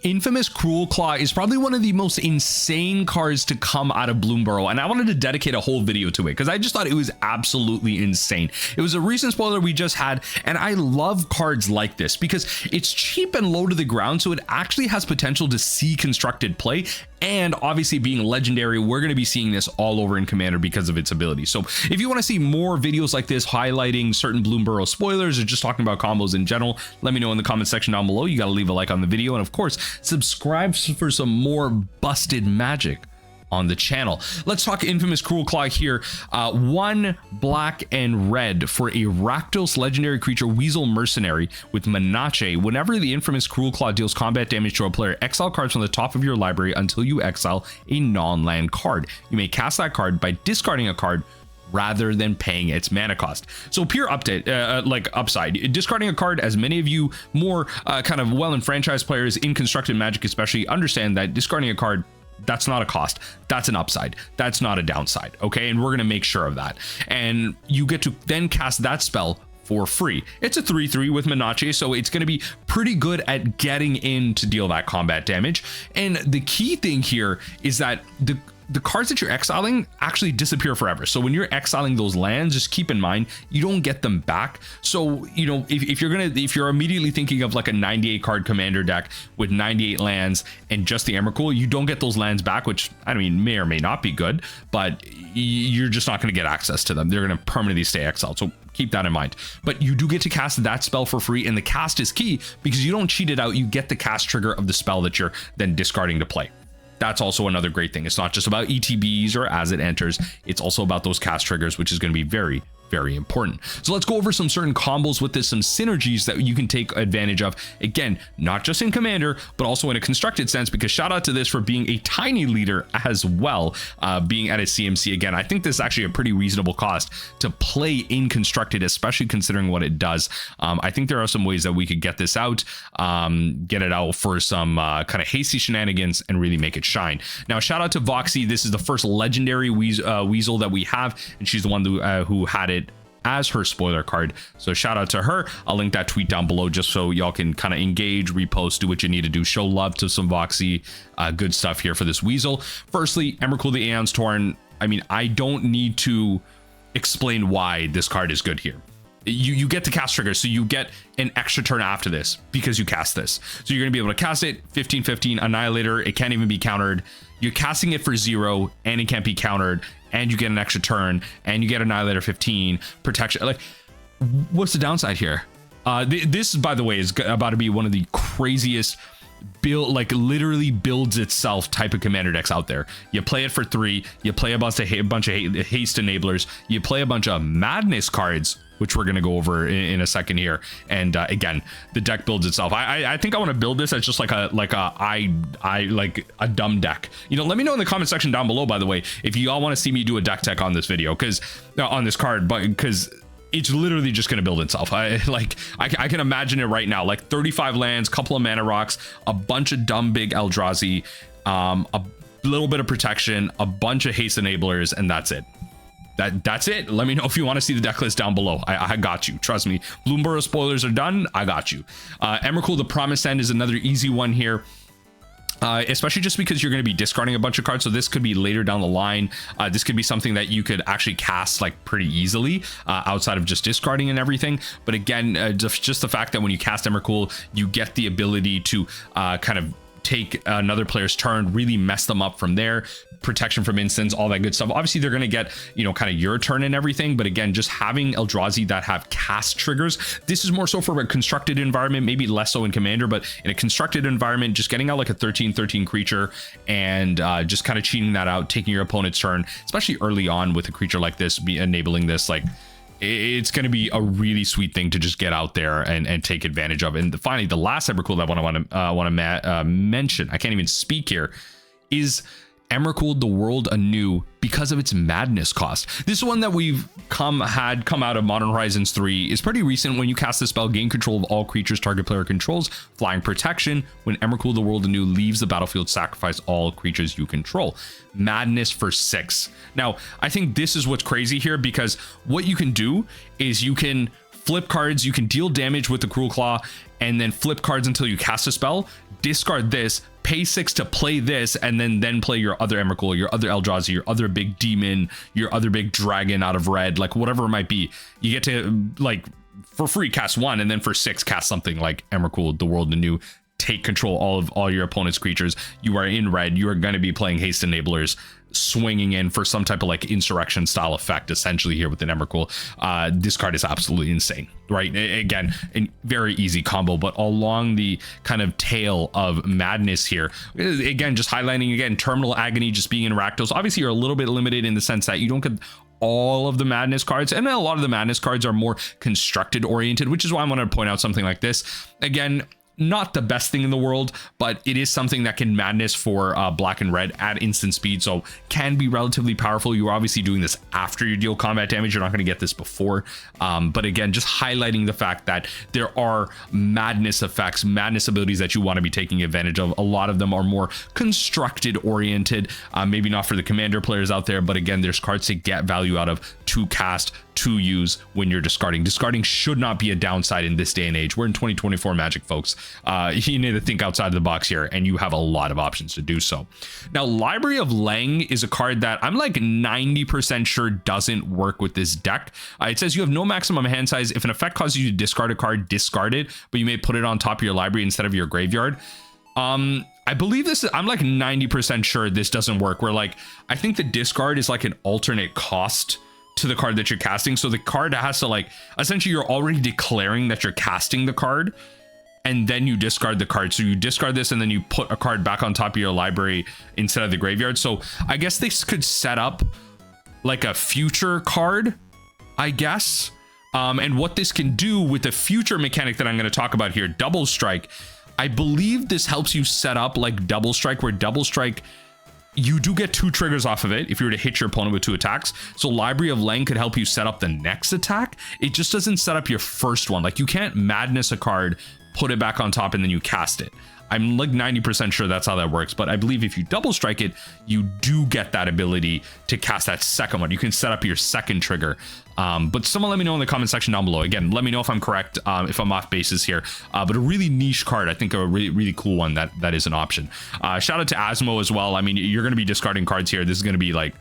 Infamous Cruelclaw is probably one of the most insane cards to come out of Bloomburrow, and I wanted to dedicate a whole video to it because I just thought it was absolutely insane. It was a recent spoiler we just had, and I love cards like this because it's cheap and low to the ground, so it actually has potential to see constructed play. And obviously being legendary, we're going to be seeing this all over in Commander because of its ability. So if you want to see more videos like this highlighting certain Bloomburrow spoilers or just talking about combos in general, let me know in the comment section down below. You got to leave a like on the video, and of course subscribe for some more busted magic on the channel. Let's talk Infamous Cruelclaw here. 1 black and red for a Rakdos legendary creature Weasel Mercenary with Menace. Whenever the Infamous Cruelclaw deals combat damage to a player, exile cards from the top of your library until you exile a non-land card. You may cast that card by discarding a card rather than paying its mana cost. So pure update, upside, discarding a card, as many of you more kind of well-enfranchised players in constructed Magic especially understand that discarding a card, that's not a cost, that's an upside, that's not a downside. Okay, and we're going to make sure of that, and you get to then cast that spell for free. It's a 3/3 with Menace, so it's going to be pretty good at getting in to deal that combat damage. And the key thing here is that the cards that you're exiling actually disappear forever. So when you're exiling those lands, just keep in mind you don't get them back. So you know, if you're immediately thinking of like a 98 card commander deck with 98 lands and just the Emrakul, you don't get those lands back, which I mean may or may not be good, but you're just not going to get access to them. They're going to permanently stay exiled. So keep that in mind. But you do get to cast that spell for free, and the cast is key because you don't cheat it out. You get the cast trigger of the spell that you're then discarding to play. That's also another great thing. It's not just about ETBs or as it enters, it's also about those cast triggers, which is going to be very, very important. So let's go over some certain combos with this, some synergies that you can take advantage of. Again, not just in Commander, but also in a constructed sense, because shout out to this for being a tiny leader as well, being at a CMC. Again, I think this is actually a pretty reasonable cost to play in constructed, especially considering what it does. I think there are some ways that we could get this out, get it out for some kind of hasty shenanigans and really make it shine. Now, shout out to Voxy. This is the first legendary Weasel that we have, and she's the one who had it as her spoiler card, so shout out to her. I'll link that tweet down below just so y'all can kind of engage, repost, do what you need to do, show love to some Voxy. Good stuff here for this Weasel. Firstly, Emrakul the Aeon's Torn. I mean, I don't need to explain why this card is good here. You get the cast trigger, so you get an extra turn after this because you cast this. So you're gonna be able to cast it 15/15 Annihilator. It can't even be countered. You're casting it for 0 and it can't be countered, and you get an extra turn, and you get Annihilator 15 protection. Like, what's the downside here? This, by the way, is about to be one of the craziest build, like literally builds itself type of commander decks out there. You play it for 3, you play a bunch of haste enablers, you play a bunch of madness cards, which we're going to go over in a second here, and again, the deck builds itself. I think I want to build this as just like a dumb deck. You know, let me know in the comment section down below, by the way, if you all want to see me do a deck tech on this video, because on this card, but because it's literally just going to build itself. I can imagine it right now, like 35 lands, couple of mana rocks, a bunch of dumb big Eldrazi, a little bit of protection, a bunch of haste enablers, and that's it. That's it. Let me know if you want to see the deck list down below. I got you. Trust me. Bloomburrow spoilers are done. I got you. Emrakul the Promised End is another easy one here. Especially just because you're going to be discarding a bunch of cards, so this could be later down the line. This could be something that you could actually cast like pretty easily outside of just discarding and everything. But again, just the fact that when you cast Emrakul, you get the ability to kind of take another player's turn, really mess them up from there. Protection from instants, all that good stuff. Obviously, they're going to get, you know, kind of your turn and everything. But again, just having Eldrazi that have cast triggers, this is more so for a constructed environment, maybe less so in Commander, but in a constructed environment, just getting out like a 13/13 creature and just kind of cheating that out, taking your opponent's turn, especially early on with a creature like this, be enabling this, like, it's going to be a really sweet thing to just get out there and take advantage of. And finally, the last Emrakul that I want to mention, I can't even speak here, is Emrakul the World Anew, because of its madness cost. This one that we've come out of Modern Horizons 3 is pretty recent. When you cast the spell, gain control of all creatures target player controls, flying protection. When Emrakul the World Anew leaves the battlefield, sacrifice all creatures you control. Madness for 6. Now, I think this is what's crazy here, because what you can do is you can flip cards. You can deal damage with the Cruelclaw and then flip cards until you cast a spell, discard this, pay 6 to play this, and then play your other Emrakul, your other Eldrazi, your other big demon, your other big dragon out of red, like whatever it might be. You get to, like, for free cast 1, and then for 6 cast something like Emrakul, the World Anew. Take control of all your opponent's creatures. You are in red. You are going to be playing haste enablers, swinging in for some type of like insurrection style effect essentially here with an Emrakul. This card is absolutely insane, right? Again, a very easy combo, but along the kind of tail of madness here, again, just highlighting again Terminal Agony just being in Rakdos. Obviously you're a little bit limited in the sense that you don't get all of the madness cards, and a lot of the madness cards are more constructed oriented, which is why I want to point out something like this. Again, not the best thing in the world, but it is something that can madness for black and red at instant speed, so can be relatively powerful. You're obviously doing this after you deal combat damage. You're not going to get this before, but again, just highlighting the fact that there are madness effects, madness abilities that you want to be taking advantage of. A lot of them are more constructed oriented, maybe not for the commander players out there, but again, there's cards to get value out of, to cast, to use when you're discarding. Discarding should not be a downside in this day and age. We're in 2024 Magic, folks. You need to think outside of the box here, and you have a lot of options to do so. Now, Library of Leng is a card that I'm like 90% sure doesn't work with this deck. It says you have no maximum hand size. If an effect causes you to discard a card, discard it, but you may put it on top of your library instead of your graveyard. I believe this is, I'm like 90% sure this doesn't work, where like, I think the discard is like an alternate cost to the card that you're casting. So the card has to, like, essentially you're already declaring that you're casting the card, and then you discard the card. So you discard this and then you put a card back on top of your library instead of the graveyard. So I guess this could set up like a future card, I guess. And what this can do with the future mechanic that I'm going to talk about here, Double Strike, I believe this helps you set up like Double Strike, where Double Strike, you do get 2 triggers off of it if you were to hit your opponent with 2 attacks. So Library of Leng could help you set up the next attack. It just doesn't set up your first one. Like, you can't madness a card, put it back on top, and then you cast it. I'm like 90% sure that's how that works, but I believe if you double strike it, you do get that ability to cast that second one. You can set up your second trigger. But someone let me know in the comment section down below. Again, let me know if I'm correct, if I'm off basis here. But a really niche card, I think a really, really cool one that is an option. Shout out to Asmo as well. I mean, you're going to be discarding cards here. This is going to be like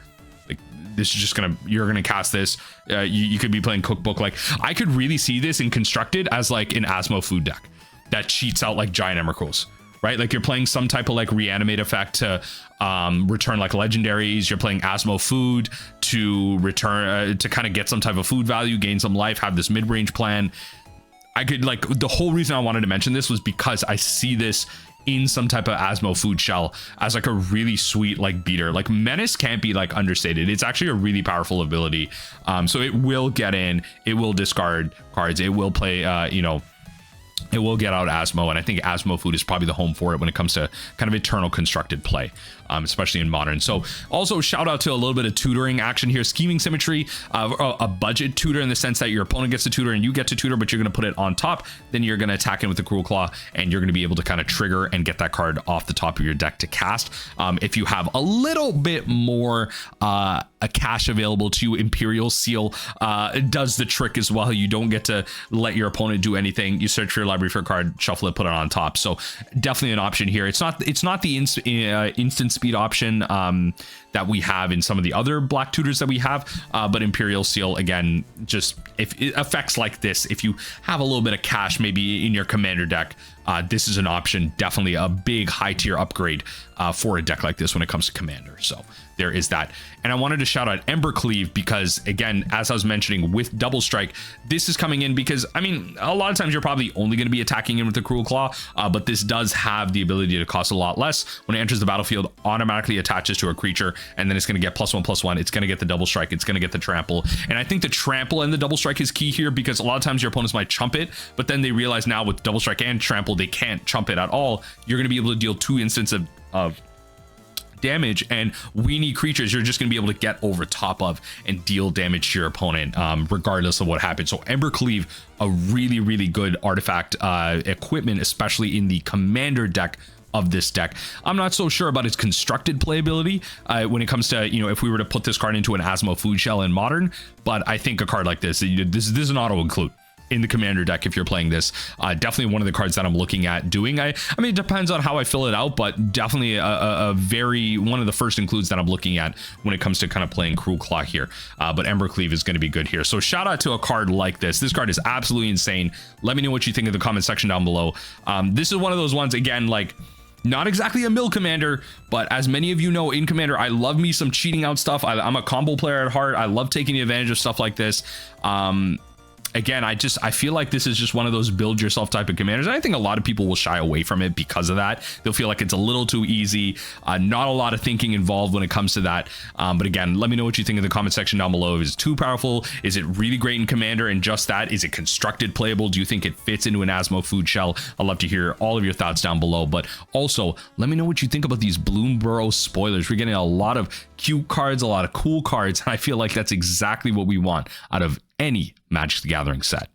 this is just gonna, you're gonna cast this. You could be playing Cookbook. Like, I could really see this in Constructed as like an Asmo food deck that cheats out like giant Emrakuls, right? Like, you're playing some type of like reanimate effect to return like legendaries. You're playing Asmo food to return to kind of get some type of food value, gain some life, have this mid-range plan. I could, like, the whole reason I wanted to mention this was because I see this in some type of Asmo food shell as like a really sweet like beater. Like, Menace can't be like understated. It's actually a really powerful ability. So it will get in, it will discard cards, it will play it will get out Asmo, and I think Asmo food is probably the home for it when it comes to kind of eternal constructed play, especially in Modern. So also shout out to a little bit of tutoring action here. Scheming Symmetry, a budget tutor in the sense that your opponent gets to tutor and you get to tutor, but you're going to put it on top. Then you're going to attack in with the Cruelclaw, and you're going to be able to kind of trigger and get that card off the top of your deck to cast. If you have a little bit more a cash available to you, Imperial Seal does the trick as well. You don't get to let your opponent do anything. You search for your library for a card, shuffle it, put it on top. So definitely an option here. It's not the instant speed option that we have in some of the other black tutors that we have, but Imperial Seal, again, just if it effects like this, if you have a little bit of cash maybe in your commander deck, this is an option. Definitely a big high tier upgrade for a deck like this when it comes to commander. So there is that. And I wanted to shout out Embercleave because, again, as I was mentioning with Double Strike, this is coming in because, I mean, a lot of times you're probably only going to be attacking in with the Cruelclaw, but this does have the ability to cost a lot less. When it enters the battlefield, automatically attaches to a creature, and then it's going to get +1/+1. It's going to get the Double Strike. It's going to get the Trample. And I think the Trample and the Double Strike is key here because a lot of times your opponents might chump it, but then they realize now with Double Strike and Trample, they can't chump it at all. You're going to be able to deal 2 instances of damage, and weenie creatures you're just going to be able to get over top of and deal damage to your opponent regardless of what happens. So Embercleave, a really, really good artifact equipment, especially in the commander deck of this deck. I'm not so sure about its constructed playability when it comes to, if we were to put this card into an Asmo food shell in Modern, but I think a card like this is an auto include. in the commander deck if you're playing this. Definitely one of the cards that I'm looking at doing. I mean, it depends on how I fill it out, but definitely a very one of the first includes that I'm looking at when it comes to kind of playing Cruelclaw here. But Embercleave is going to be good here. So shout out to a card like this. This card is absolutely insane. Let me know what you think in the comment section down below. This is one of those ones, again, like, not exactly a mill commander, but as many of you know, in commander, I love me some cheating out stuff. I'm a combo player at heart. I love taking advantage of stuff like this. Again, I feel like this is just one of those build yourself type of commanders. And I think a lot of people will shy away from it because of that. They'll feel like it's a little too easy, not a lot of thinking involved when it comes to that. But again, let me know what you think in the comment section down below. Is it too powerful? Is it really great in commander? And just that, is it constructed playable? Do you think it fits into an Asmo food shell? I'd love to hear all of your thoughts down below. But also, let me know what you think about these Bloomburrow spoilers. We're getting a lot of cute cards, a lot of cool cards. And I feel like that's exactly what we want out of any Magic the Gathering set.